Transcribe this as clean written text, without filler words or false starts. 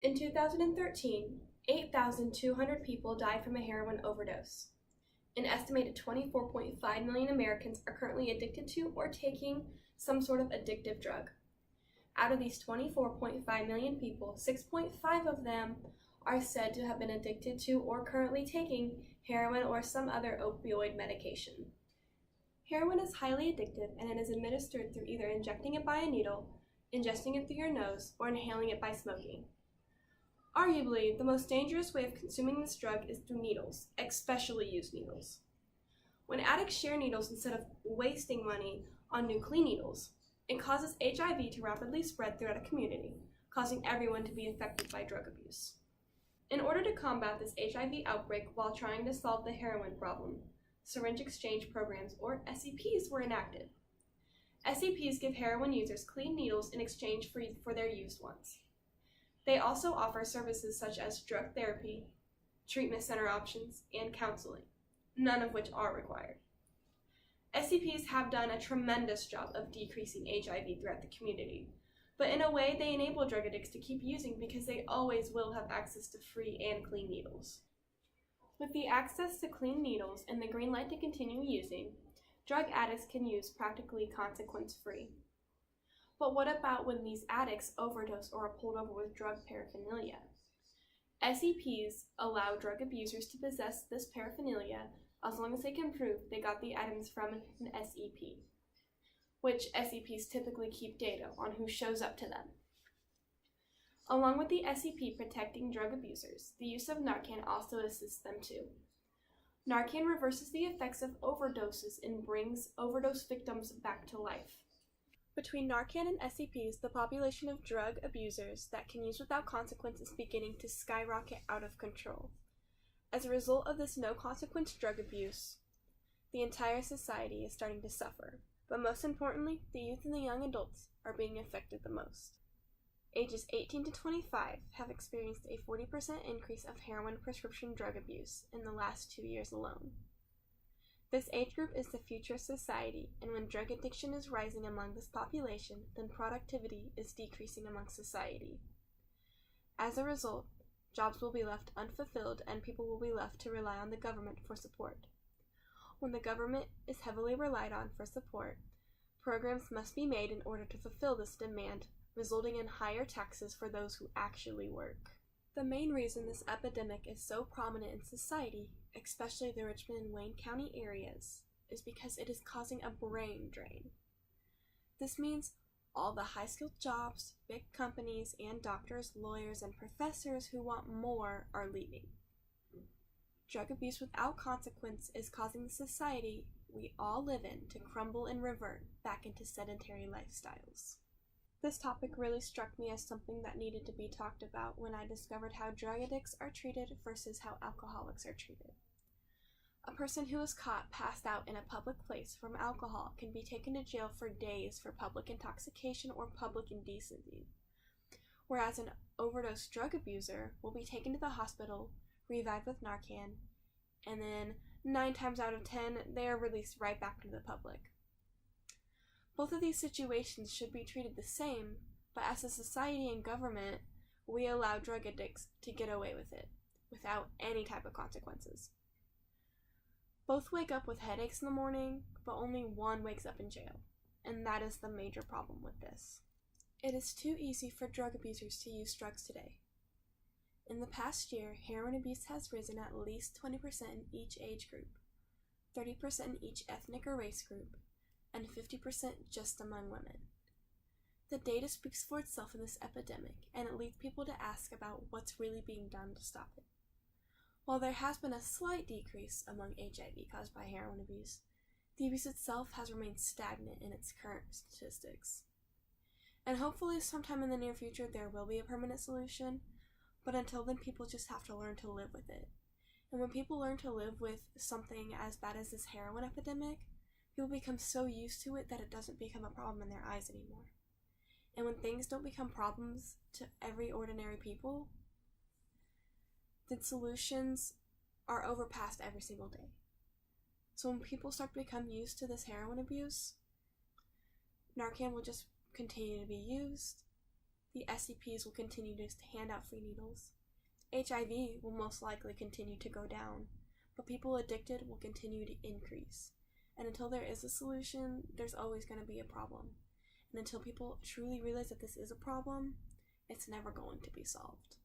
In 2013, 8,200 people died from a heroin overdose. An estimated 24.5 million Americans are currently addicted to or taking some sort of addictive drug. Out of these 24.5 million people, 6.5 of them are said to have been addicted to or currently taking heroin or some other opioid medication. Heroin is highly addictive, and it is administered through either injecting it by a needle, ingesting it through your nose, or inhaling it by smoking. Arguably, the most dangerous way of consuming this drug is through needles, especially used needles. When addicts share needles instead of wasting money on new clean needles, it causes HIV to rapidly spread throughout a community, causing everyone to be affected by drug abuse. In order to combat this HIV outbreak while trying to solve the heroin problem, syringe exchange programs, or SEPs, were enacted. SEPs give heroin users clean needles in exchange for their used ones. They also offer services such as drug therapy, treatment center options, and counseling, none of which are required. SEPs have done a tremendous job of decreasing HIV throughout the community, but in a way they enable drug addicts to keep using because they always will have access to free and clean needles. With the access to clean needles and the green light to continue using, drug addicts can use practically consequence-free. But what about when these addicts overdose or are pulled over with drug paraphernalia? SEPs allow drug abusers to possess this paraphernalia as long as they can prove they got the items from an SEP, which SEPs typically keep data on who shows up to them. Along with the SEP protecting drug abusers, the use of Narcan also assists them too. Narcan reverses the effects of overdoses and brings overdose victims back to life. Between Narcan and SEPs, the population of drug abusers that can use without consequence is beginning to skyrocket out of control. As a result of this no-consequence drug abuse, the entire society is starting to suffer, but most importantly, the youth and the young adults are being affected the most. Ages 18 to 25 have experienced a 40% increase of heroin prescription drug abuse in the last 2 years alone. This age group is the future of society, and when drug addiction is rising among this population, then productivity is decreasing among society. As a result, jobs will be left unfulfilled and people will be left to rely on the government for support. When the government is heavily relied on for support, programs must be made in order to fulfill this demand, resulting in higher taxes for those who actually work. The main reason this epidemic is so prominent in society, especially the Richmond and Wayne County areas, is because it is causing a brain drain. This means all the high-skilled jobs, big companies, and doctors, lawyers, and professors who want more are leaving. Drug abuse without consequence is causing the society we all live in to crumble and revert back into sedentary lifestyles. This topic really struck me as something that needed to be talked about when I discovered how drug addicts are treated versus how alcoholics are treated. A person who is caught passed out in a public place from alcohol can be taken to jail for days for public intoxication or public indecency, whereas an overdose drug abuser will be taken to the hospital, revived with Narcan, and then 9 times out of 10, they are released right back to the public. Both of these situations should be treated the same, but as a society and government, we allow drug addicts to get away with it, without any type of consequences. Both wake up with headaches in the morning, but only one wakes up in jail, and that is the major problem with this. It is too easy for drug abusers to use drugs today. In the past year, heroin abuse has risen at least 20% in each age group, 30% in each ethnic or race group, and 50% just among women. The data speaks for itself in this epidemic, and it leads people to ask about what's really being done to stop it. While there has been a slight decrease among HIV caused by heroin abuse, the abuse itself has remained stagnant in its current statistics. And hopefully sometime in the near future there will be a permanent solution, but until then people just have to learn to live with it. And when people learn to live with something as bad as this heroin epidemic, people become so used to it that it doesn't become a problem in their eyes anymore. And when things don't become problems to every ordinary people, then solutions are overpassed every single day. So when people start to become used to this heroin abuse, Narcan will just continue to be used, the SCPs will continue to hand out free needles. HIV will most likely continue to go down, but people addicted will continue to increase. And until there is a solution, there's always going to be a problem. And until people truly realize that this is a problem, it's never going to be solved.